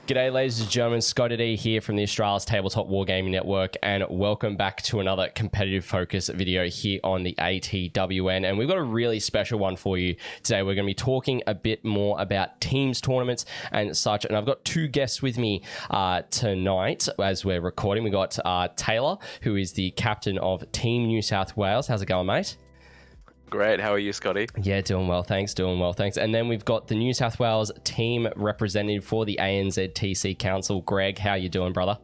G'day ladies and gentlemen, ScottyD here from the Australia's Tabletop Wargaming Network, and welcome back to another competitive focus video here on the ATWN. And we've got a really special one for you today. We're going to be talking a bit more about teams tournaments and such, and I've got two guests with me tonight as we're recording. We got Taylor, who is the captain of Team New South Wales. How's it going, mate? Great. How are you, Scotty? Yeah, doing well, thanks. And then we've got the New South Wales team representative for the ANZTC Council, Greg. How you doing, brother?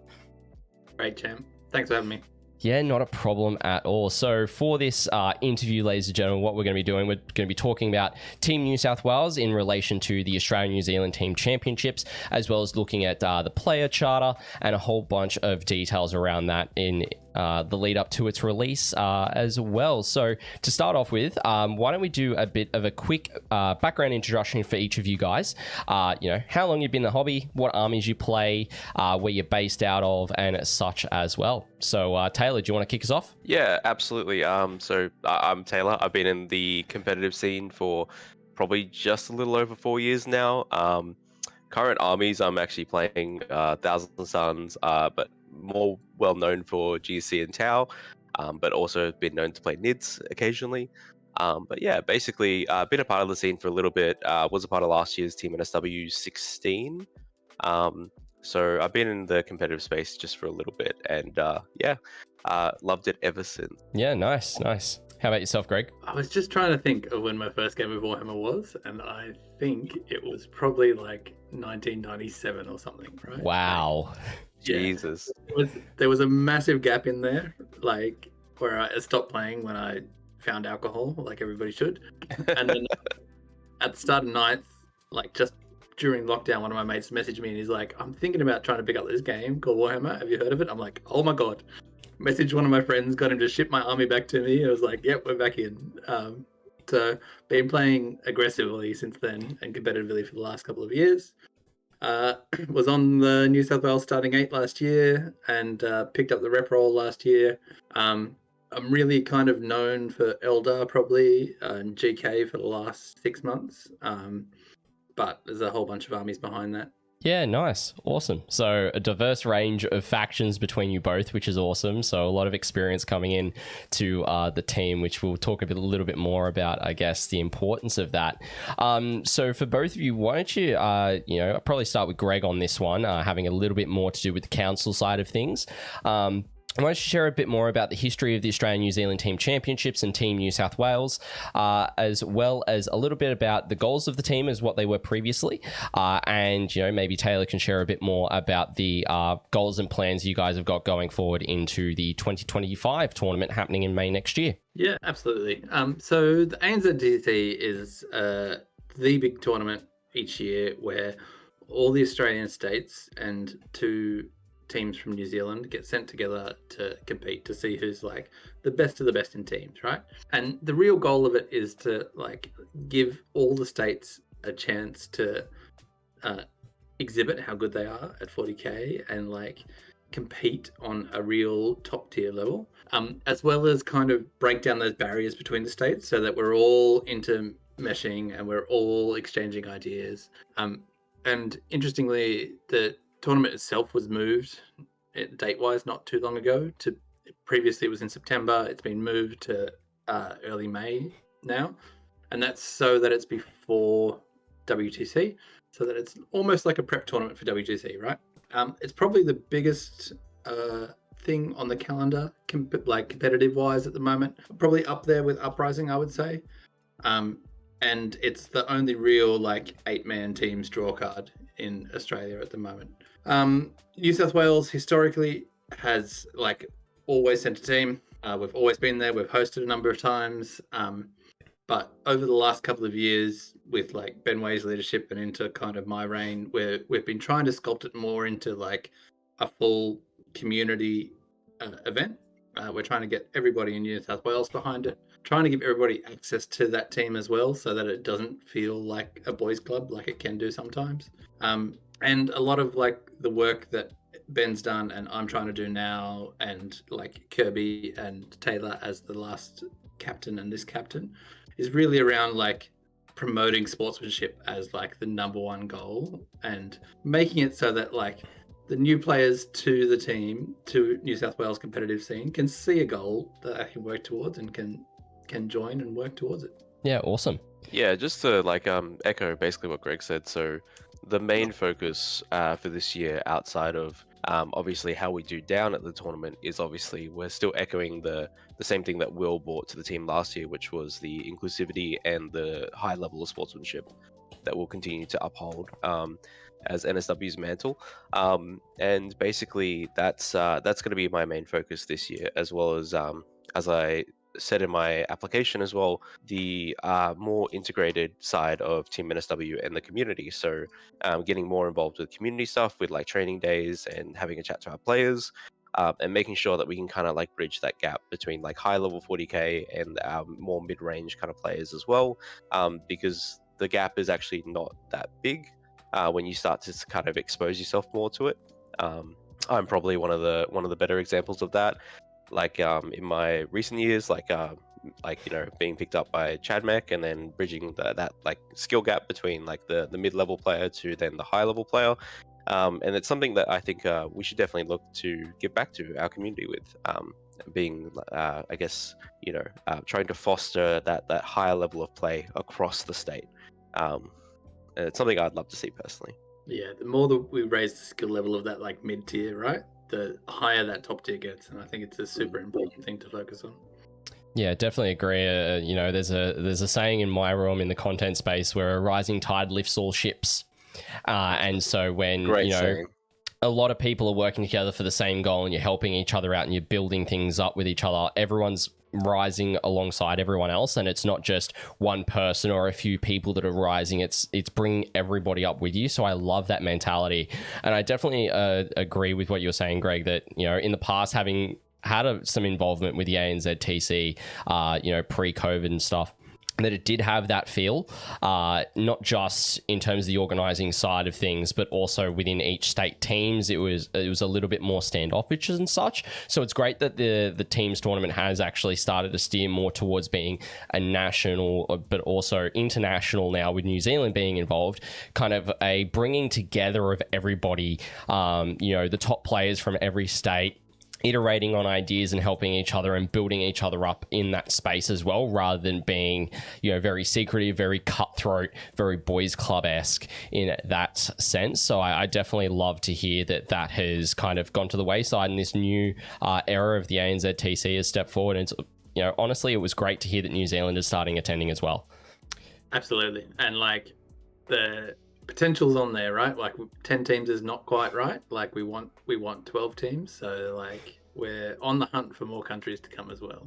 Great, champ. Thanks for having me. Yeah, not a problem at all. So for this interview, ladies and gentlemen, what we're going to be doing, we're going to be talking about Team New South Wales in relation to the Australia-New Zealand Team Championships, as well as looking at the player charter and a whole bunch of details around that in the lead up to its release as well. So to start off with, why don't we do a bit of a quick background introduction for each of you guys. How long you've been in the hobby, what armies you play, where you're based out of, and such as well. So Taylor, do you want to kick us off? Yeah, absolutely. So I'm Taylor. I've been in the competitive scene for probably just a little over 4 years now. Current armies, I'm actually playing Thousand Suns, but more well known for GC and Tau, but also been known to play NIDS occasionally. But yeah, basically been a part of the scene for a little bit. Was a part of last year's Team NSW 16. So I've been in the competitive space just for a little bit, and loved it ever since. Yeah, nice. How about yourself, Greg? I was just trying to think of when my first game of Warhammer was, and I think it was probably like 1997 or something, right? Wow. Yeah. Jesus. There was a massive gap in there, like where I stopped playing when I found alcohol, like everybody should. And then at the start of ninth, like just during lockdown, one of my mates messaged me and he's like, I'm thinking about trying to pick up this game called Warhammer. Have you heard of it? I'm like, oh my God. Messaged one of my friends, got him to ship my army back to me. I was like, yep, we're back in. So been playing aggressively since then and competitively for the last couple of years. Was on the New South Wales starting 8 last year and picked up the rep role last year. I'm really kind of known for Eldar probably and GK for the last 6 months. But there's a whole bunch of armies behind that. Yeah, nice. Awesome. So a diverse range of factions between you both, which is awesome. So a lot of experience coming in to the team, which we'll talk a little bit more about, I guess, the importance of that. So for both of you, why don't you, I'll probably start with Greg on this one, having a little bit more to do with the council side of things. I want to share a bit more about the history of the Australian-New Zealand Team Championships and Team New South Wales, as well as a little bit about the goals of the team as what they were previously. And, maybe Taylor can share a bit more about the goals and plans you guys have got going forward into the 2025 tournament happening in May next year. Yeah, absolutely. So the ANZTC is the big tournament each year where all the Australian states and 2 teams from New Zealand get sent together to compete to see who's like the best of the best in teams, right? And the real goal of it is to like give all the states a chance to exhibit how good they are at 40k and like compete on a real top tier level, as well as kind of break down those barriers between the states so that we're all intermeshing and we're all exchanging ideas. And interestingly, the tournament itself was moved date-wise not too long ago. Previously it was in September. It's been moved to early May now, and that's so that it's before WTC, so that it's almost like a prep tournament for WTC, right? It's probably the biggest thing on the calendar, competitive-wise at the moment. Probably up there with Uprising, I would say. And it's the only real 8-man teams draw card in Australia at the moment. New South Wales historically has always sent a team. We've always been there. We've hosted a number of times. But over the last couple of years, with Ben Way's leadership and into kind of my reign, we've been trying to sculpt it more into a full community event. We're trying to get everybody in New South Wales behind it, trying to give everybody access to that team as well so that it doesn't feel like a boys club like it can do sometimes. And a lot of the work that Ben's done and I'm trying to do now, and Kirby and Taylor as the last captain and this captain, is really around promoting sportsmanship as like the number one goal, and making it so that like the new players to the team, to New South Wales competitive scene, can see a goal that they can work towards and can join and work towards it. Yeah, awesome. Yeah, just to like echo basically what Greg said. So the main focus for this year, outside of obviously how we do down at the tournament, is obviously we're still echoing the same thing that Will brought to the team last year, which was the inclusivity and the high level of sportsmanship that we'll continue to uphold as NSW's mantle. And basically that's going to be my main focus this year, as well as I said in my application as well, the more integrated side of Team NSW and the community. So getting more involved with community stuff, with like training days and having a chat to our players, and making sure that we can kind of like bridge that gap between like high level 40k and more mid-range kind of players as well, because the gap is actually not that big when you start to kind of expose yourself more to it. I'm probably one of the better examples of that. Like in my recent years, like being picked up by Chadmec and then bridging that like skill gap between like the mid-level player to then the high-level player, and it's something that I think we should definitely look to get back to our community with, being I guess trying to foster that higher level of play across the state, and it's something I'd love to see personally. Yeah, the more that we raise the skill level of that like mid-tier, right, the higher that top tier gets, and I think it's a super important thing to focus on. Yeah, definitely agree. There's a saying in my realm in the content space where a rising tide lifts all ships, and so when Great saying. A lot of people are working together for the same goal and you're helping each other out and you're building things up with each other, everyone's rising alongside everyone else, and it's not just one person or a few people that are rising, it's bringing everybody up with you. So I love that mentality, and I definitely agree with what you're saying, Greg, that in the past, having had some involvement with the ANZTC pre-COVID and stuff, that it did have that feel, not just in terms of the organizing side of things, but also within each state teams, it was a little bit more standoffish and such. So it's great that the teams tournament has actually started to steer more towards being a national, but also international now, with New Zealand being involved, kind of a bringing together of everybody, the top players from every state, iterating on ideas and helping each other and building each other up in that space as well, rather than being, very secretive, very cutthroat, very boys club-esque in that sense. So I definitely love to hear that has kind of gone to the wayside, and this new era of the ANZTC has stepped forward. And it's, honestly, it was great to hear that New Zealand is starting attending as well. Absolutely. And like the potential's on there, right? Like 10 teams is not quite right. Like we want 12 teams, so like we're on the hunt for more countries to come as well.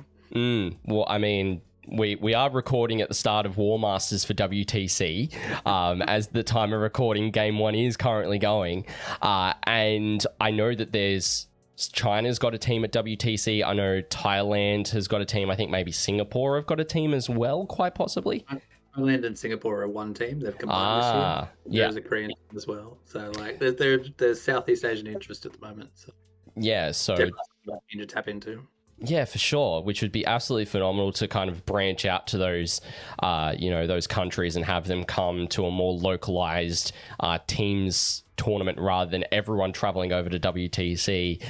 Well, I mean, we are recording at the start of War Masters for WTC, as the time of recording, game 1 is currently going, and I know that China's got a team at WTC. I know Thailand has got a team. I think maybe Singapore have got a team as well, quite possibly. Thailand and Singapore are one team. They've combined this year. There's a Korean team as well. So like there's Southeast Asian interest at the moment. So yeah, so definitely something to tap into. Yeah, for sure, which would be absolutely phenomenal to kind of branch out to those, those countries and have them come to a more localized teams tournament rather than everyone traveling over to WTC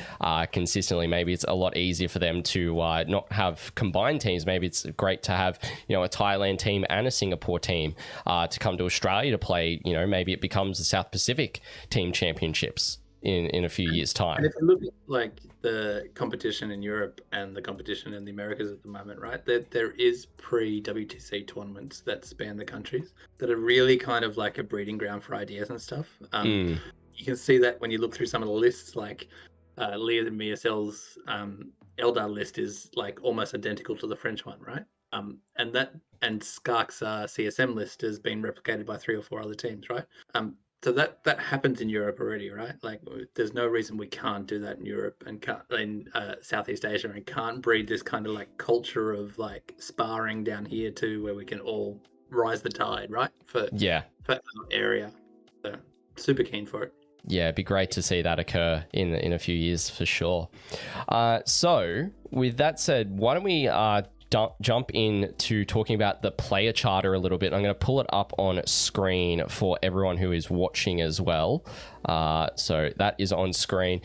consistently. Maybe it's a lot easier for them to not have combined teams. Maybe it's great to have, a Thailand team and a Singapore team to come to Australia to play. Maybe it becomes the South Pacific Team Championships in a few years' time. And if you look at like the competition in Europe and the competition in the Americas at the moment, right, there is pre-WTC tournaments that span the countries that are really kind of like a breeding ground for ideas and stuff. You can see that when you look through some of the lists, like Leah and Miacel's Eldar list is like almost identical to the French one, right? And Skark's CSM list has been replicated by 3 or 4 other teams, right? So that happens in Europe already, right? Like, there's no reason we can't do that in Europe and in Southeast Asia, and can't breed this kind of like culture of like sparring down here too, where we can all rise the tide, right? For our area. So super keen for it. Yeah, it'd be great to see that occur in a few years for sure. So with that said, why don't we jump into talking about the player charter a little bit. I'm going to pull it up on screen for everyone who is watching as well. So that is on screen.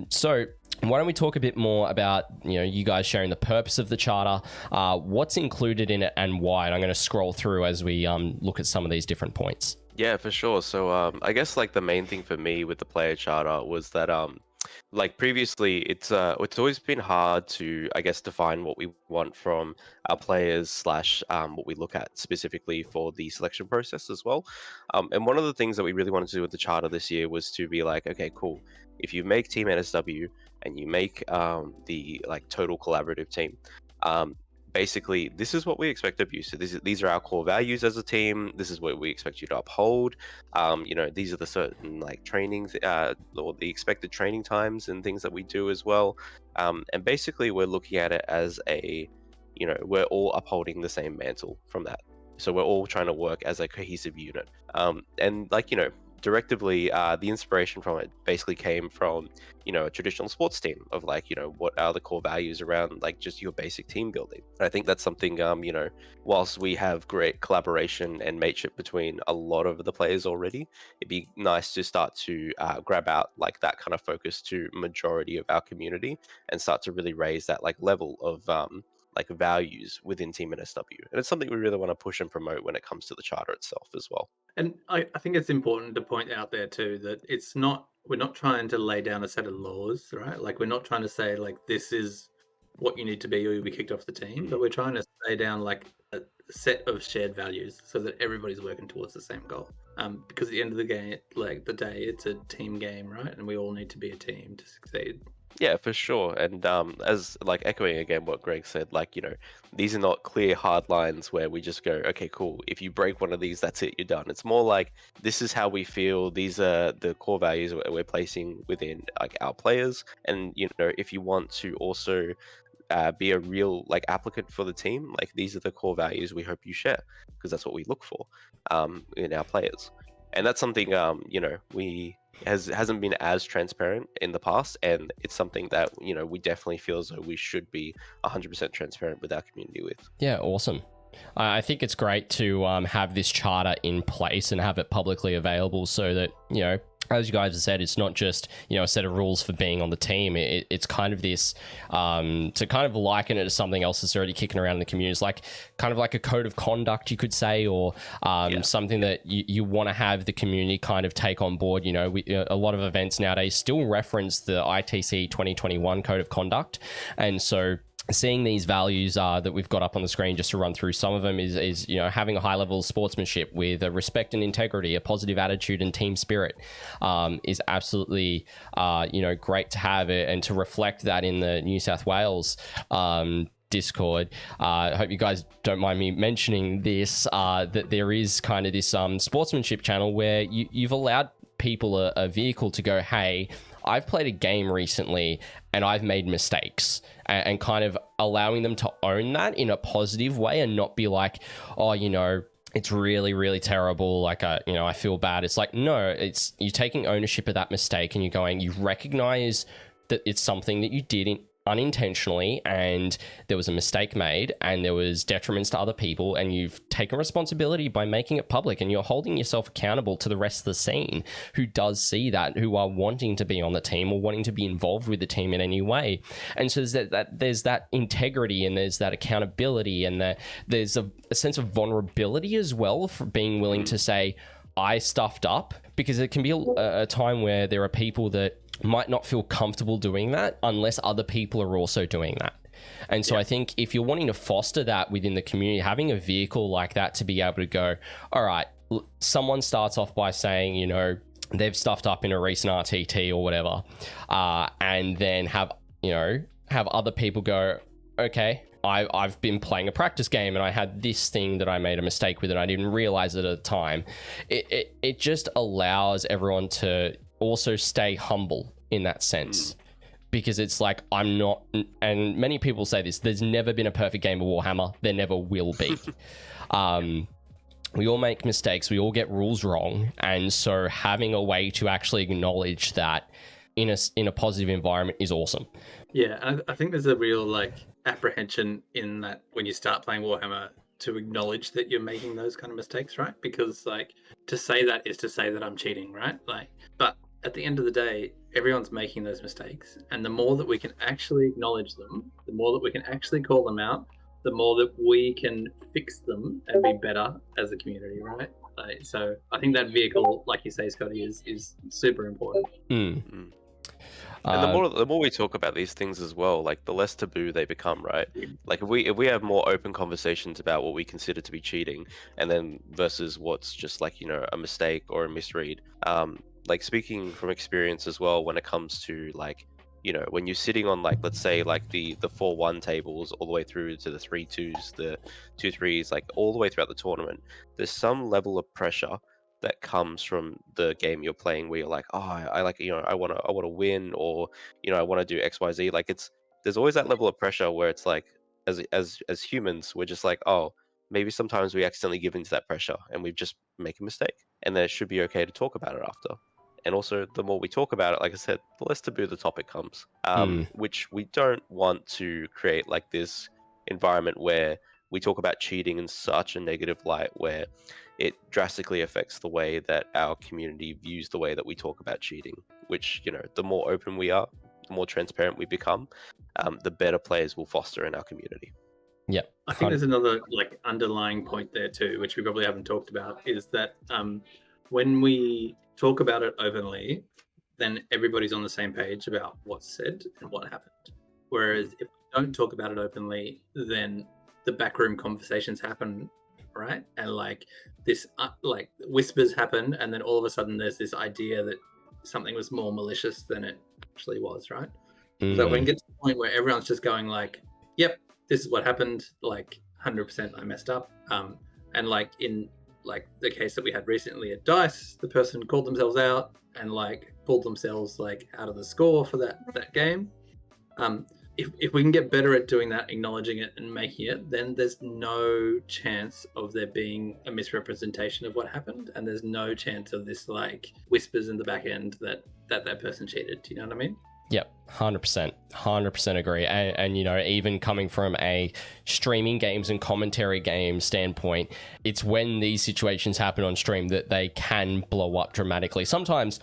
So why don't we talk a bit more about, you guys sharing the purpose of the charter, what's included in it and why. And I'm going to scroll through as we look at some of these different points. Yeah, for sure. So I guess like the main thing for me with the player charter was that like previously it's always been hard to, I guess, define what we want from our players slash what we look at specifically for the selection process as well. And one of the things that we really wanted to do with the charter this year was to be like, okay, cool. If you make Team NSW and you make the like total collaborative team, basically this is what we expect of you. So these are our core values as a team. This is what we expect you to uphold. These are the certain like trainings or the expected training times and things that we do as well. And basically we're looking at it as we're all upholding the same mantle from that. So we're all trying to work as a cohesive unit. And like, directively, the inspiration from it basically came from, a traditional sports team of like, what are the core values around like just your basic team building. And I think that's something, whilst we have great collaboration and mateship between a lot of the players already, it'd be nice to start to grab out like that kind of focus to majority of our community and start to really raise that like level of like values within Team NSW. And it's something we really want to push and promote when it comes to the charter itself as well. And I think it's important to point out there too that we're not trying to lay down a set of laws, right? Like we're not trying to say like this is what you need to be or you'll be kicked off the team, but we're trying to lay down like a set of shared values so that everybody's working towards the same goal. Because at the end of the game, like the day, it's a team game, right? And we all need to be a team to succeed. Yeah, for sure. And as like echoing again what Greg said, like, these are not clear hard lines where we just go, okay, cool. If you break one of these, that's it, you're done. It's more like this is how we feel. These are the core values we're placing within like our players. And if you want to also be a real like applicant for the team, like these are the core values we hope you share, because that's what we look for in our players. And that's something we hasn't been as transparent in the past, and it's something that we definitely feel as though we should be 100% transparent with our community with. Yeah, awesome. I think it's great to have this charter in place and have it publicly available so that as you guys have said, it's not just a set of rules for being on the team. It's kind of this to kind of liken it to something else that's already kicking around in the community. It's like kind of like a code of conduct, you could say, or something that you want to have the community kind of take on board. A lot of events nowadays still reference the ITC 2021 code of conduct, and so seeing these values that we've got up on the screen, just to run through some of them, is having a high level of sportsmanship with a respect and integrity, a positive attitude and team spirit, is absolutely great to have it, and to reflect that in the New South Wales Discord. I hope you guys don't mind me mentioning this, that there is kind of this sportsmanship channel where you've allowed people a vehicle to go, hey, I've played a game recently and I've made mistakes, and kind of allowing them to own that in a positive way and not be like, oh, it's really, really terrible. Like, I feel bad. It's like, no, it's you taking ownership of that mistake and you're going, you recognize that it's something that you did unintentionally and there was a mistake made and there was detriments to other people, and you've taken responsibility by making it public, and you're holding yourself accountable to the rest of the scene who does see that, who are wanting to be on the team or wanting to be involved with the team in any way. And so there's that integrity, and there's that accountability, and there's a sense of vulnerability as well for being willing to say, I stuffed up, because it can be a time where there are people that might not feel comfortable doing that unless other people are also doing that. And so I think if you're wanting to foster that within the community, having a vehicle like that to be able to go, all right, someone starts off by saying, they've stuffed up in a recent RTT or whatever, and then have other people go, okay, I've been playing a practice game and I had this thing that I made a mistake with and I didn't realize it at the time. It just allows everyone to also stay humble in that sense, because it's like, I'm not, and many people say this, there's never been a perfect game of Warhammer, there never will be. We all make mistakes, we all get rules wrong, and so having a way to actually acknowledge that in a positive environment is awesome. Yeah, and I think there's a real apprehension in that when you start playing Warhammer to acknowledge that you're making those kind of mistakes, right? Because like to say that is to say that I'm cheating, right? Like, but at the end of the day, everyone's making those mistakes, and the more that we can actually acknowledge them, the more that we can actually call them out, the more that we can fix them and be better as a community, right? Like, so I think that vehicle, like you say, Scotty, is super important. And the more we talk about these things as well, like the less taboo they become, right? Like if we have more open conversations about what we consider to be cheating, and then versus what's just like, you know, a mistake or a misread. Like speaking from experience as well, when it comes to like, you know, when you're sitting on like, let's say like the 4-1 tables all the way through to the 3-2s, the 2-3s, like all the way throughout the tournament, there's some level of pressure that comes from the game you're playing where you're like, oh, I like, you know, I want to win, or, you know, I want to do XYZ. Like there's always that level of pressure where it's like, as humans, we're just like, oh, maybe sometimes we accidentally give into that pressure and we just make a mistake, and then it should be okay to talk about it after. And also, the more we talk about it, like I said, the less taboo the topic comes, which we don't want to create like this environment where we talk about cheating in such a negative light where it drastically affects the way that our community views the way that we talk about cheating, which, you know, the more open we are, the more transparent we become, the better players will foster in our community. Yep. I think there's another like underlying point there too, which we probably haven't talked about, is that when we talk about it openly, then everybody's on the same page about what's said and what happened. Whereas if we don't talk about it openly, then the backroom conversations happen, right? And like this, like whispers happen, and then all of a sudden there's this idea that something was more malicious than it actually was, right? So when it gets to the point where everyone's just going like, "Yep, this is what happened," like 100% I messed up, and like in like the case that we had recently at DICE, the person called themselves out and like pulled themselves like out of the score for that game. If we can get better at doing that, acknowledging it and making it, then there's no chance of there being a misrepresentation of what happened, and there's no chance of this like whispers in the back end that person cheated. Do you know what I mean? Yep, 100% agree. And, you know, even coming from a streaming games and commentary game standpoint, it's when these situations happen on stream that they can blow up dramatically. Sometimes,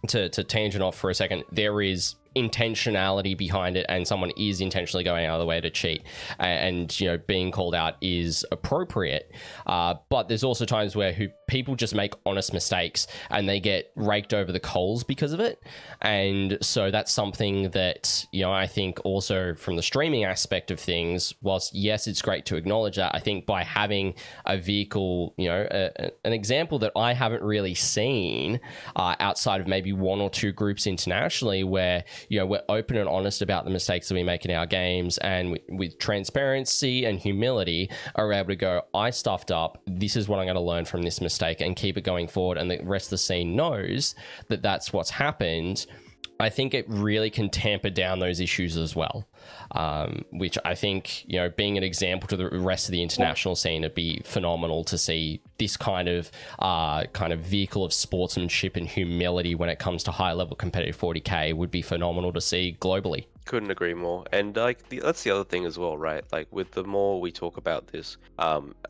to tangent off for a second, there is intentionality behind it, and someone is intentionally going out of the way to cheat, and you know, being called out is appropriate, but there's also times where people just make honest mistakes and they get raked over the coals because of it. And so that's something that, you know, I think also from the streaming aspect of things, whilst yes, it's great to acknowledge that, I think by having a vehicle, you know, an example that I haven't really seen outside of maybe one or two groups internationally, where, you know, we're open and honest about the mistakes that we make in our games, and with transparency and humility are able to go, I stuffed up, this is what I'm going to learn from this mistake, and keep it going forward, and the rest of the scene knows that that's what's happened. I think it really can tamper down those issues as well, which I think, you know, being an example to the rest of the international scene, it'd be phenomenal to see this kind of vehicle of sportsmanship and humility when it comes to high level competitive 40k would be phenomenal to see globally. Couldn't agree more. And like that's the other thing as well, right? Like with the more we talk about this,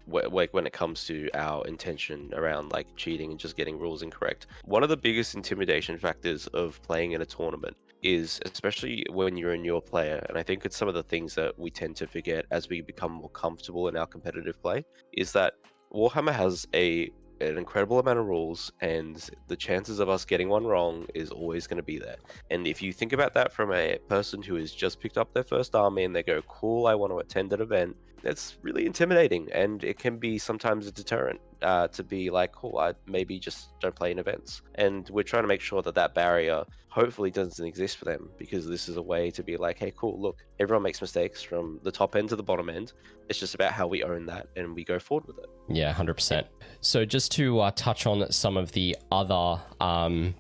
when it comes to our intention around like cheating and just getting rules incorrect, one of the biggest intimidation factors of playing in a tournament is, especially when you're a newer player, and I think it's some of the things that we tend to forget as we become more comfortable in our competitive play, is that Warhammer has an incredible amount of rules, and the chances of us getting one wrong is always going to be there. And if you think about that from a person who has just picked up their first army and they go, cool, I want to attend an event, that's really intimidating, and it can be sometimes a deterrent to be like, cool, I maybe just don't play in events. And we're trying to make sure that that barrier hopefully doesn't exist for them, because this is a way to be like, hey, cool, look, everyone makes mistakes from the top end to the bottom end. It's just about how we own that and we go forward with it. Yeah, 100%. So just to touch on some of the other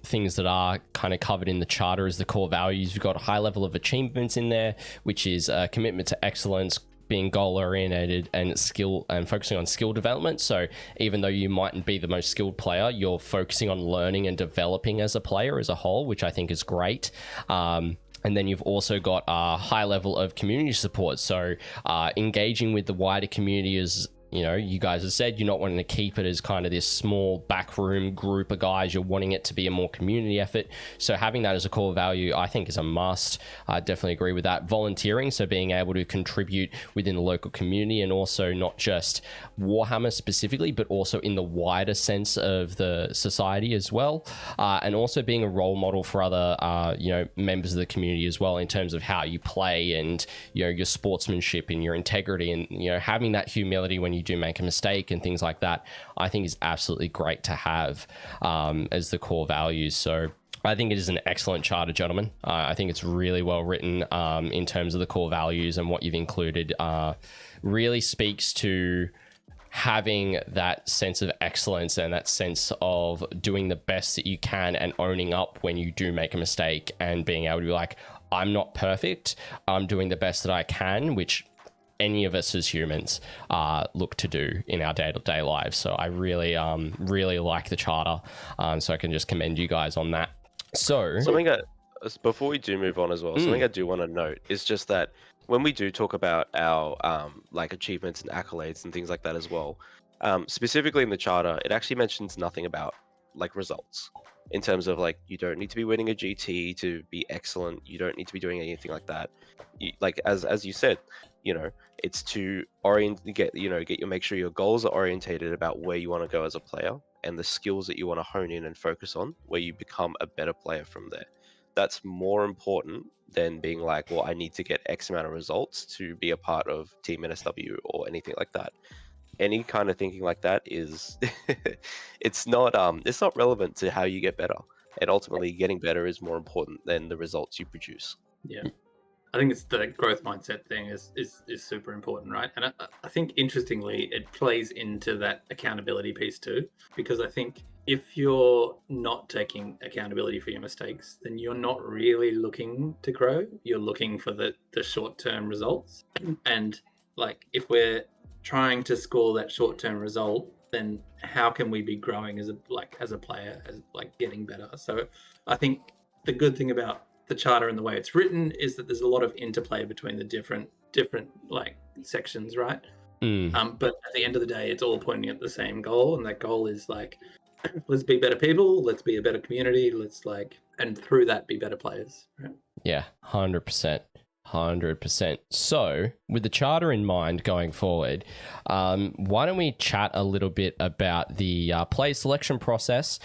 things that are kind of covered in the charter as the core values, we've got a high level of achievements in there, which is commitment to excellence, being goal oriented, and skill, and focusing on skill development. So even though you mightn't be the most skilled player, you're focusing on learning and developing as a player as a whole, which I think is great. And then you've also got a high level of community support. So engaging with the wider community is, you know, you guys have said you're not wanting to keep it as kind of this small backroom group of guys. You're wanting it to be a more community effort. So having that as a core value, I think, is a must. I definitely agree with that. Volunteering, so being able to contribute within the local community, and also not just Warhammer specifically, but also in the wider sense of the society as well. And also being a role model for other, members of the community as well, in terms of how you play and, you know, your sportsmanship and your integrity, and, you know, having that humility when you do make a mistake and things like that, I think is absolutely great to have as the core values. So I think it is an excellent charter, gentlemen. I think it's really well written in terms of the core values, and what you've included really speaks to having that sense of excellence and that sense of doing the best that you can and owning up when you do make a mistake, and being able to be like, I'm not perfect, I'm doing the best that I can, which any of us as humans look to do in our day-to-day lives. So I really like the charter, so I can just commend you guys on that. So Something that, before we do move on as well, something I do want to note is just that when we do talk about our like achievements and accolades and things like that as well, specifically in the charter, it actually mentions nothing about like results, in terms of like, you don't need to be winning a GT to be excellent. You don't need to be doing anything like that. Like as you said, you know, it's to make sure your goals are orientated about where you want to go as a player, and the skills that you want to hone in and focus on, where you become a better player from there. That's more important than being like, well, I need to get X amount of results to be a part of Team NSW or anything like that. Any kind of thinking like that is it's not relevant to how you get better. And ultimately, getting better is more important than the results you produce. Yeah. I think it's the growth mindset thing is super important, right? And I think, interestingly, it plays into that accountability piece too, because I think if you're not taking accountability for your mistakes, then you're not really looking to grow. You're looking for the short-term results. And like, if we're trying to score that short-term result, then how can we be growing as a player, as like getting better? So I think the good thing about the charter and the way it's written is that there's a lot of interplay between the different like sections, right? But at the end of the day, it's all pointing at the same goal, and that goal is like, let's be better people, let's be a better community, let's like, and through that be better players, right? Yeah, 100%. So, with the charter in mind going forward, why don't we chat a little bit about the player selection process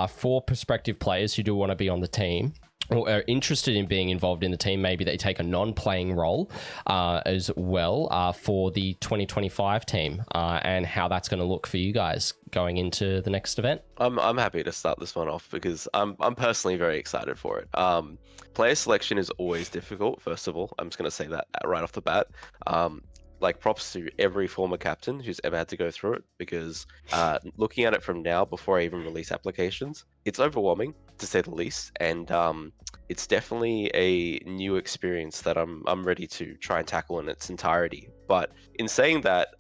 for prospective players who do want to be on the team, or are interested in being involved in the team. Maybe they take a non-playing role as well for the 2025 team, and how that's going to look for you guys going into the next event. I'm happy to start this one off because I'm personally very excited for it. Player selection is always difficult. First of all, I'm just going to say that right off the bat. Like, props to every former captain who's ever had to go through it, because looking at it from now, before I even release applications, it's overwhelming to say the least, and it's definitely a new experience that I'm ready to try and tackle in its entirety. But in saying that,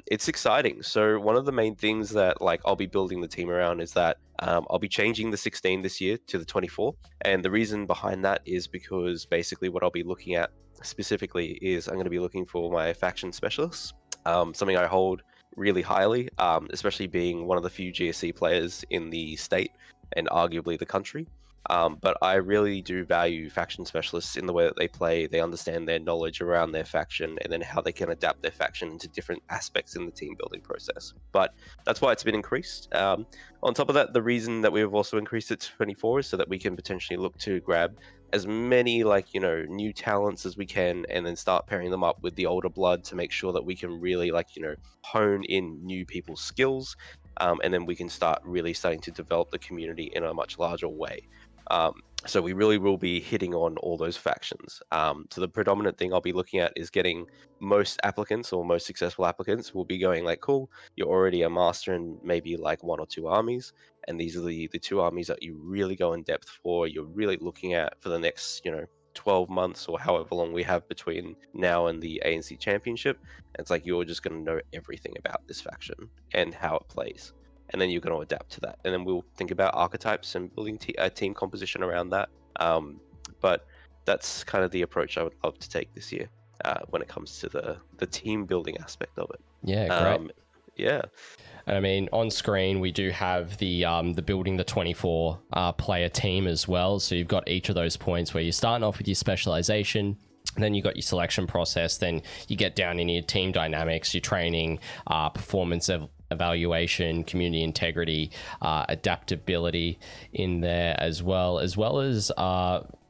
it's exciting. So one of the main things that like I'll be building the team around is that I'll be changing the 16 this year to the 24, and the reason behind that is because basically what I'll be looking at specifically is I'm going to be looking for my faction specialists, something I hold really highly, especially being one of the few GSC players in the state and arguably the country. But I really do value faction specialists in the way that they play. They understand their knowledge around their faction, and then how they can adapt their faction into different aspects in the team building process. But that's why it's been increased. On top of that, the reason that we've also increased it to 24 is so that we can potentially look to grab as many new talents as we can, and then start pairing them up with the older blood to make sure that we can really hone in new people's skills, and then we can start really starting to develop the community in a much larger way. So we really will be hitting on all those factions. So the predominant thing I'll be looking at is getting most applicants, or most successful applicants will be going like, cool, you're already a master in maybe like 1 or 2 armies, and these are the 2 armies that you really go in depth for, you're really looking at for the next 12 months or however long we have between now and the ANC championship. It's like, you're just going to know everything about this faction and how it plays, and then you're going to adapt to that, and then we'll think about archetypes and building a team composition around that. But that's kind of the approach I would love to take this year when it comes to the team building aspect of it. Yeah, great. Yeah. And I mean, on screen, we do have the building the 24 player team as well. So you've got each of those points where you're starting off with your specialization. Then you got your selection process. Then you get down in your team dynamics, your training, performance evaluation, community integrity, adaptability in there as well as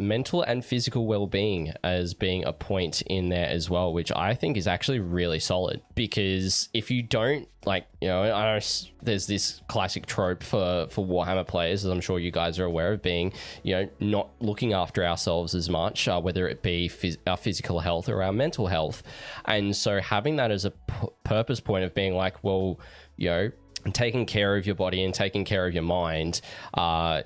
mental and physical well-being as being a point in there as well, which I think is actually really solid. Because if you don't, like, you know, I know there's this classic trope for Warhammer players, as I'm sure you guys are aware of, being, you know, not looking after ourselves as much, whether it be our physical health or our mental health. And so having that as a purpose point of being like, well, you know, taking care of your body and taking care of your mind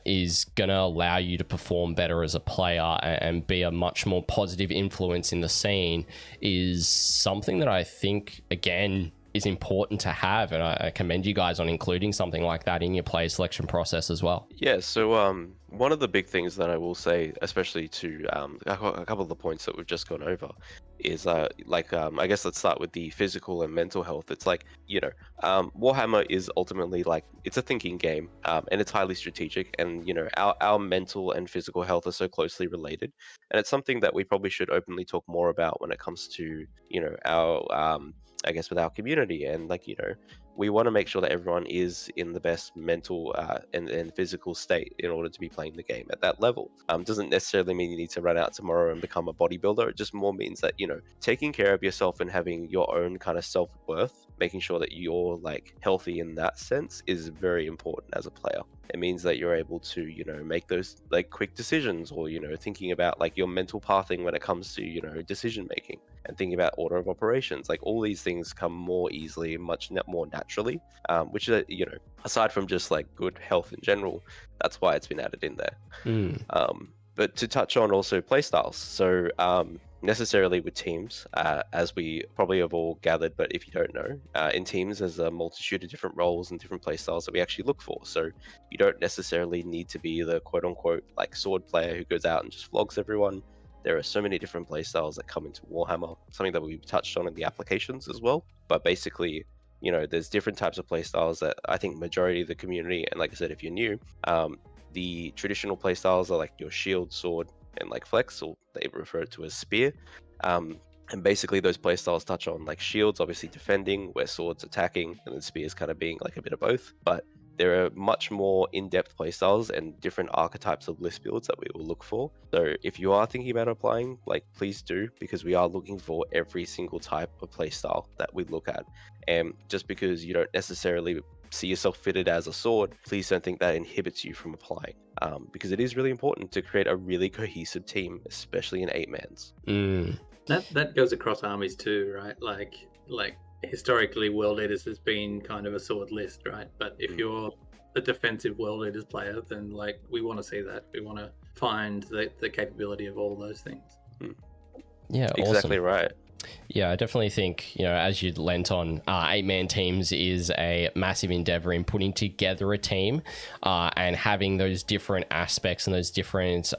is going to allow you to perform better as a player and be a much more positive influence in the scene is something that I think, again, is important to have. And I commend you guys on including something like that in your player selection process as well. Yeah, so one of the big things that I will say, especially to a couple of the points that we've just gone over, is I guess let's start with the physical and mental health. It's like, you know, Warhammer is ultimately like, it's a thinking game, and it's highly strategic, and, you know, our mental and physical health are so closely related, and it's something that we probably should openly talk more about when it comes to, you know, our I guess with our community. And, like, you know, we want to make sure that everyone is in the best mental and physical state in order to be playing the game at that level. Doesn't necessarily mean you need to run out tomorrow and become a bodybuilder. It just more means that, you know, taking care of yourself and having your own kind of self-worth, making sure that you're like healthy in that sense, is very important as a player. It means that you're able to, you know, make those like quick decisions, or, you know, thinking about like your mental pathing when it comes to, you know, decision making, and thinking about order of operations. Like, all these things come more easily, much more naturally, which is, you know, aside from just like good health in general, that's why it's been added in there. But to touch on also playstyles, so necessarily with teams, as we probably have all gathered, but if you don't know, in teams there's a multitude of different roles and different playstyles that we actually look for. So you don't necessarily need to be the quote-unquote like sword player who goes out and just flogs everyone. There are so many different playstyles that come into Warhammer, something that we've touched on in the applications as well. But basically, you know, there's different types of playstyles that I think majority of the community, and like I said, if you're new, the traditional playstyles are like your shield, sword, and like flex, or they refer to as spear. And basically those playstyles touch on like shields, obviously defending, where swords attacking, and then spears kind of being like a bit of both. But there are much more in-depth playstyles and different archetypes of list builds that we will look for. So if you are thinking about applying, like, please do, because we are looking for every single type of playstyle that we look at. And just because you don't necessarily see yourself fitted as a sword, please don't think that inhibits you from applying, because it is really important to create a really cohesive team, especially in 8-mans. That goes across armies too, right? Like historically, World Eaters has been kind of a sword list, right? But if you're a defensive World Eaters player, then like, we want to see that. We want to find the capability of all those things. Yeah, exactly awesome. Right. Yeah, I definitely think, you know, as you lent on, 8-man teams is a massive endeavor in putting together a team, and having those different aspects and those different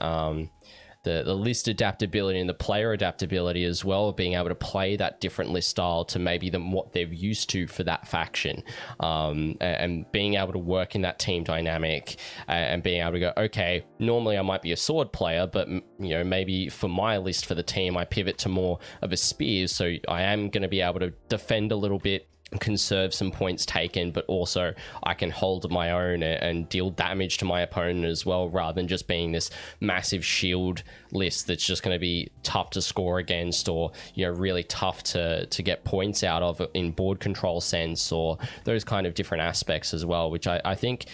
the list adaptability and the player adaptability as well, being able to play that different list style to maybe what they're used to for that faction, and being able to work in that team dynamic, and being able to go, okay, normally I might be a sword player, but, you know, maybe for my list for the team I pivot to more of a spear, so I am going to be able to defend a little bit, conserve some points taken, but also I can hold my own and deal damage to my opponent as well, rather than just being this massive shield list that's just going to be tough to score against, or, you know, really tough to get points out of in board control sense, or those kind of different aspects as well, which I think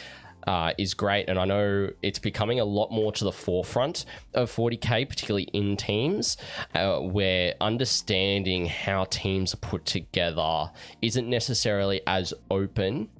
is great. And I know it's becoming a lot more to the forefront of 40k, particularly in teams, where understanding how teams are put together isn't necessarily as open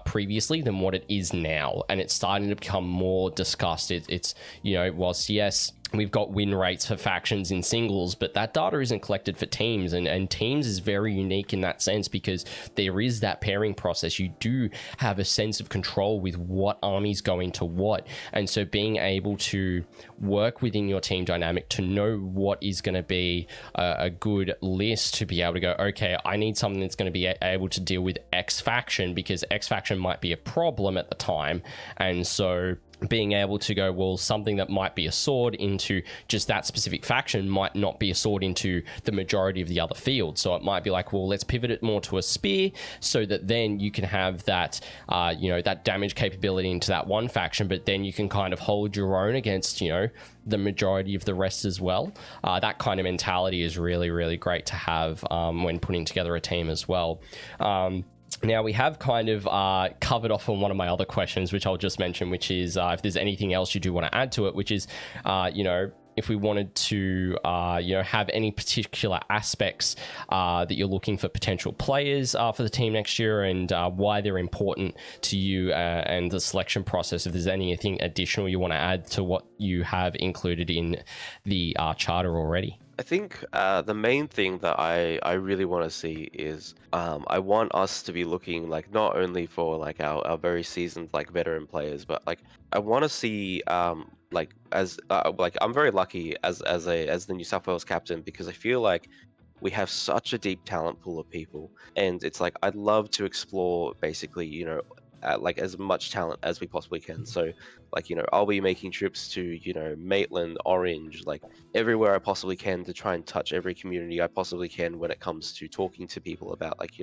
previously than what it is now, and it's starting to become more discussed. It's, you know, whilst yes, we've got win rates for factions in singles, but that data isn't collected for teams, and teams is very unique in that sense because there is that pairing process. You do have a sense of control with what armies go into what, and so being able to work within your team dynamic to know what is going to be a good list to be able to go, okay, I need something that's going to be able to deal with X faction because X faction might be a problem at the time, and so being able to go, well, something that might be a sword into just that specific faction might not be a sword into the majority of the other field. So it might be like, well, let's pivot it more to a spear so that then you can have that, that damage capability into that one faction, but then you can kind of hold your own against, the majority of the rest as well. That kind of mentality is really, really great to have when putting together a team as well. Now, we have kind of covered off on one of my other questions, which I'll just mention, which is if there's anything else you do want to add to it, which is, if we wanted to, have any particular aspects that you're looking for potential players for the team next year and why they're important to you and the selection process, if there's anything additional you want to add to what you have included in the charter already. I think the main thing that I really want to see is I want us to be looking like not only for like our very seasoned like veteran players, but like I want to see like I'm very lucky as the New South Wales captain because I feel like we have such a deep talent pool of people, and it's like I'd love to explore basically like as much talent as we possibly can. So like I'll be making trips to Maitland, Orange, like everywhere I possibly can to try and touch every community I possibly can when it comes to talking to people about like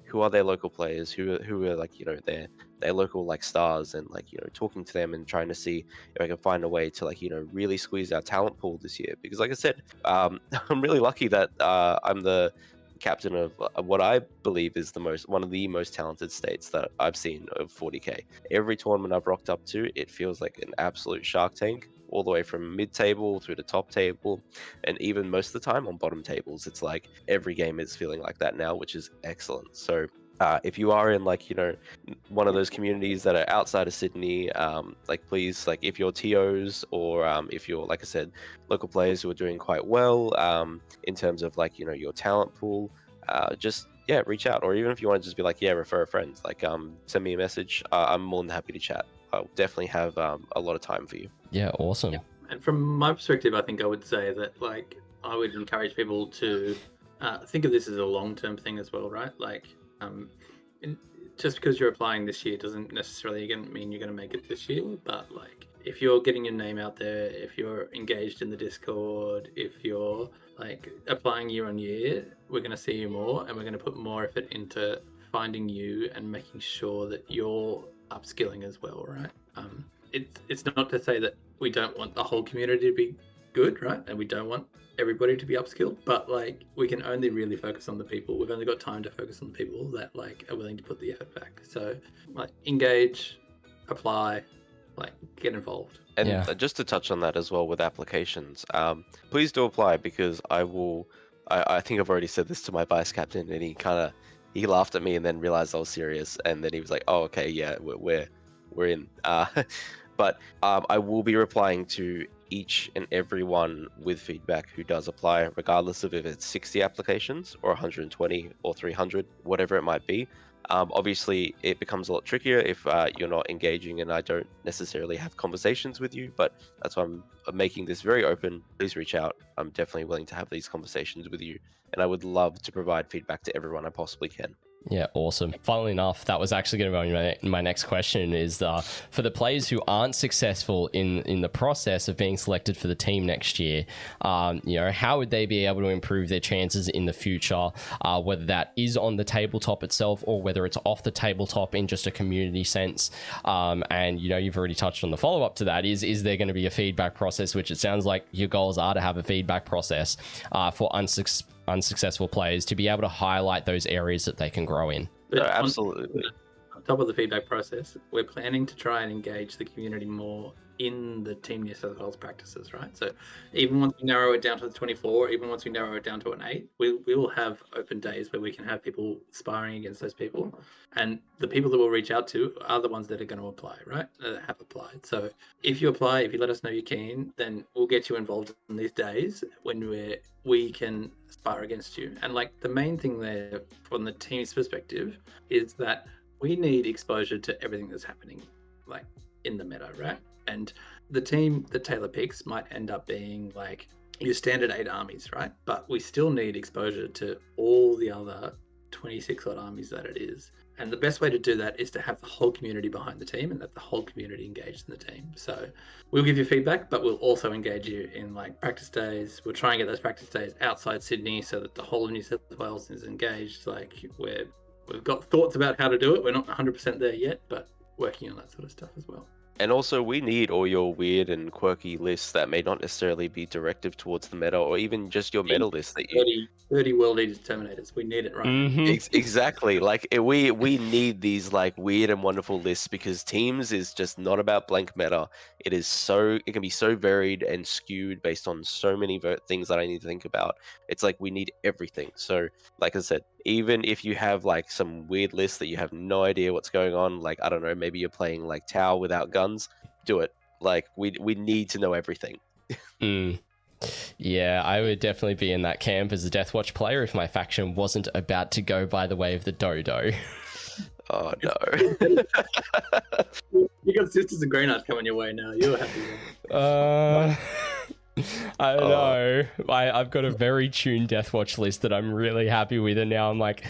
who are their local players, who are like their local like stars, and like talking to them and trying to see if I can find a way to like really squeeze our talent pool this year, because like I said, I'm really lucky that I'm the captain of what I believe is one of the most talented states that I've seen of 40k. Every tournament I've rocked up to, it feels like an absolute shark tank, all the way from mid-table through to top table, and even most of the time on bottom tables. It's like every game is feeling like that now, which is excellent. So if you are in like one of those communities that are outside of Sydney, like please, like if you're TOs or if you're, like I said, local players who are doing quite well in terms of like your talent pool, just reach out. Or even if you want to just be like refer a friend, like send me a message. I'm more than happy to chat. I'll definitely have a lot of time for you. Yeah, awesome. Yeah. And from my perspective, I think I would say that like I would encourage people to think of this as a long-term thing as well, right? Like just because you're applying this year doesn't necessarily mean you're going to make it this year, but like if you're getting your name out there, if you're engaged in the Discord, if you're like applying year on year, we're going to see you more, and we're going to put more effort into finding you and making sure that you're upskilling as well, right? It's not to say that we don't want the whole community to be good, right? And we don't want everybody to be upskilled, but like we can only really focus on the people. We've only got time to focus on the people that like are willing to put the effort back. So like engage, apply, like get involved. And just to touch on that as well with applications, please do apply, because I think I've already said this to my vice captain, and he laughed at me and then realized I was serious, and then he was like, oh okay, yeah, we're in. But I will be replying to each and every one with feedback who does apply, regardless of if it's 60 applications or 120 or 300, whatever it might be. Obviously, it becomes a lot trickier if you're not engaging and I don't necessarily have conversations with you, but that's why I'm making this very open. Please reach out. I'm definitely willing to have these conversations with you, and I would love to provide feedback to everyone I possibly can. Yeah, awesome. Funnily enough, that was actually going to be my next question is for the players who aren't successful in the process of being selected for the team next year, how would they be able to improve their chances in the future, whether that is on the tabletop itself or whether it's off the tabletop in just a community sense. And, you've already touched on the follow-up to that is there going to be a feedback process, which it sounds like your goals are to have a feedback process for unsuccessful players to be able to highlight those areas that they can grow in. Absolutely. On top of the feedback process, we're planning to try and engage the community more in the Team New South Wales practices, right? So even once we narrow it down to the 24, even once we narrow it down to an 8, we will have open days where we can have people sparring against those people. And the people that we'll reach out to are the ones that are going to apply, right? Have applied. So if you apply, if you let us know you're keen, then we'll get you involved in these days when we can spar against you. And like the main thing there from the team's perspective is that we need exposure to everything that's happening like in the meta, right? And the team that Taylor picks might end up being like your standard 8 armies, right? But we still need exposure to all the other 26 odd armies that it is. And the best way to do that is to have the whole community behind the team and have the whole community engaged in the team. So we'll give you feedback, but we'll also engage you in like practice days. We'll try and get those practice days outside Sydney so that the whole of New South Wales is engaged. Like we've got thoughts about how to do it. We're not 100% there yet, but working on that sort of stuff as well. And also, we need all your weird and quirky lists that may not necessarily be directive towards the meta, or even just your meta list that you... 30 world leaders terminators. We need it right now. Exactly. Like we need these like weird and wonderful lists, because teams is just not about blank meta. It can be so varied and skewed based on so many things that I need to think about. It's like we need everything. So like I said, even if you have like some weird list that you have no idea what's going on, like I don't know, maybe you're playing like Tau without guns, do it. Like we need to know everything. Yeah, I would definitely be in that camp as a Deathwatch player if my faction wasn't about to go by the way of the dodo. Oh no. You got Sisters of Greenheart coming your way now. You're happy. I don't know. I've got a very tuned Deathwatch list that I'm really happy with, and now I'm like,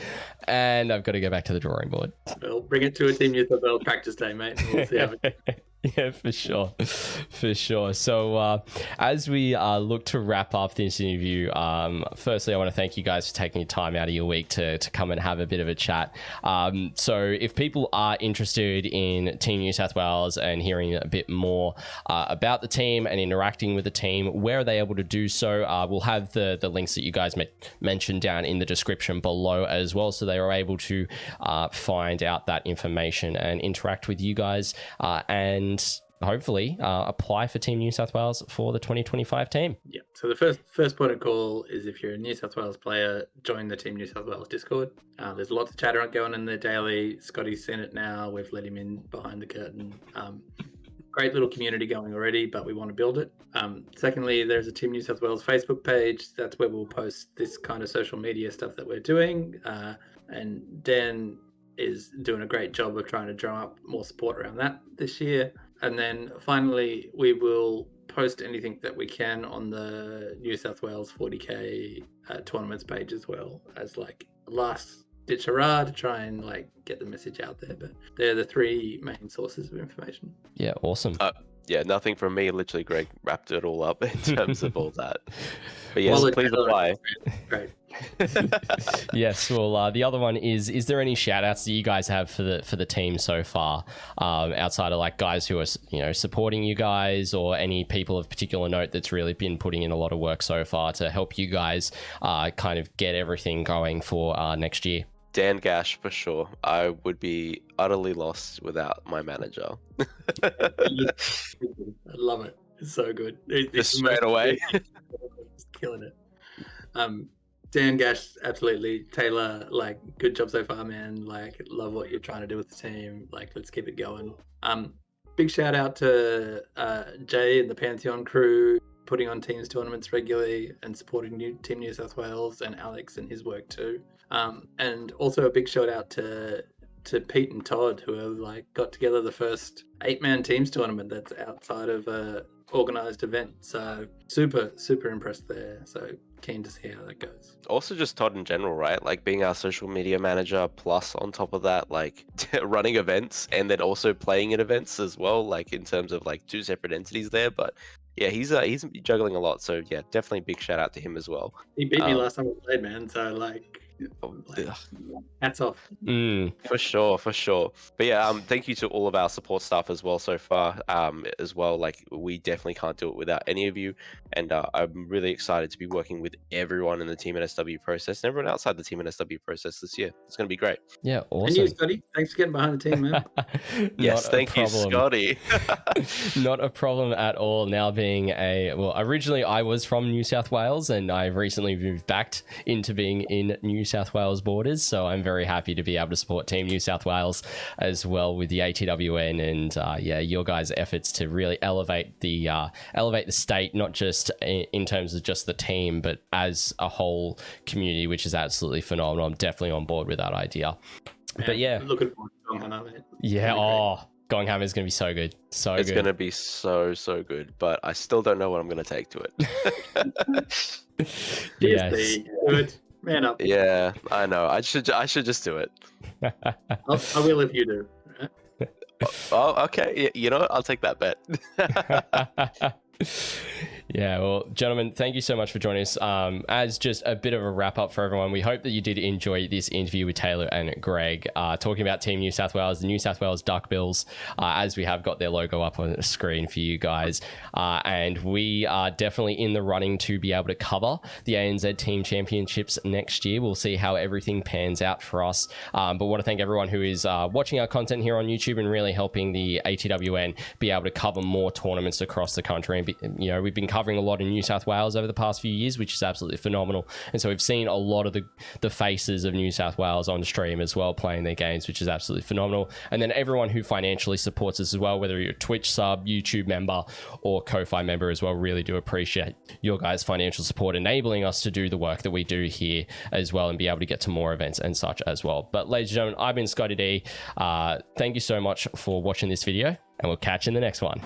and I've got to go back to the drawing board. Well, bring it to a Team New South Wales practice day, mate. We'll see how it goes. Yeah, for sure. So as we look to wrap up this interview, firstly, I want to thank you guys for taking your time out of your week to come and have a bit of a chat. So if people are interested in Team New South Wales and hearing a bit more about the team and interacting with the team, where are they able to do so? We'll have the links that you guys mentioned down in the description below as well, so they are able to find out that information and interact with you guys and hopefully apply for Team New South Wales for the 2025 team. Yeah. So the first point of call is if you're a New South Wales player, join the Team New South Wales Discord. There's lots of chatter going in there daily. Scotty's seen it now. We've let him in behind the curtain. Great little community going already, but we want to build it. Secondly, there's a Team New South Wales Facebook page. That's where we'll post this kind of social media stuff that we're doing. And Dan is doing a great job of trying to drum up more support around that this year. And then finally, we will post anything that we can on the New South Wales 40k tournaments page as well, as like last ditch hurrah to try and like get the message out there. But they're the 3 main sources of information. Yeah, awesome. Yeah, nothing from me. Literally, Greg wrapped it all up in terms of all that. But yes, please apply. Great. Yes, well, the other one is there any shout outs that you guys have for the team so far, outside of like guys who are supporting you guys, or any people of particular note that's really been putting in a lot of work so far to help you guys kind of get everything going for next year? Dan Gash, for sure. I would be utterly lost without my manager. I love it. It's so good. Just straight away. Just killing it. Dan Gash, absolutely. Taylor, like, good job so far, man. Like, love what you're trying to do with the team. Like, let's keep it going. Big shout out to Jay and the Pantheon crew, putting on teams tournaments regularly and supporting Team New South Wales, and Alex and his work too. And also a big shout out to Pete and Todd, who have like got together the first 8-man teams tournament that's outside of a organized event. So super impressed there. So keen to see how that goes. Also just Todd in general, right? Like being our social media manager, plus on top of that, like running events and then also playing at events as well, like in terms of like 2 separate entities there. But yeah, he's juggling a lot. So yeah, definitely big shout out to him as well. He beat me last time we played, man. So like, Hats off. For sure. But yeah, thank you to all of our support staff as well so far. As well, like we definitely can't do it without any of you, and I'm really excited to be working with everyone in the Team NSW process and everyone outside the Team NSW process this year. It's going to be great. Yeah, awesome. And you, Scotty, thanks for getting behind the team, man. Yes, thank you, Scotty. Not a problem at all. Now being originally I was from New South Wales, and I've recently moved back into being in New South Wales borders, so I'm very happy to be able to support Team New South Wales as well with the ATWN and your guys' efforts to really elevate the state, not just in terms of just the team, but as a whole community, which is absolutely phenomenal. I'm definitely on board with that idea. But yeah, looking forward to Gonghammer, mate. Yeah, Gonghammer is going to be so good. It's going to be so good, but I still don't know what I'm going to take to it. Yes. Good. Man up. Yeah, I know. I should just do it. I will if you do. Oh, okay. You know what? I'll take that bet. Yeah, well, gentlemen, thank you so much for joining us. As just a bit of a wrap up for everyone, we hope that you did enjoy this interview with Taylor and Greg, talking about Team New South Wales, the New South Wales Duckbills, as we have got their logo up on the screen for you guys. And we are definitely in the running to be able to cover the ANZ Team Championships next year. We'll see how everything pans out for us. But want to thank everyone who is watching our content here on YouTube and really helping the ATWN be able to cover more tournaments across the country. And, we've been covering a lot in New South Wales over the past few years, which is absolutely phenomenal. And so we've seen a lot of the faces of New South Wales on stream as well, playing their games, which is absolutely phenomenal. And then everyone who financially supports us as well, whether you're a Twitch sub, YouTube member, or Ko-Fi member as well, really do appreciate your guys' financial support, enabling us to do the work that we do here as well and be able to get to more events and such as well. But ladies and gentlemen, I've been ScottyD. Thank you so much for watching this video, and we'll catch you in the next one.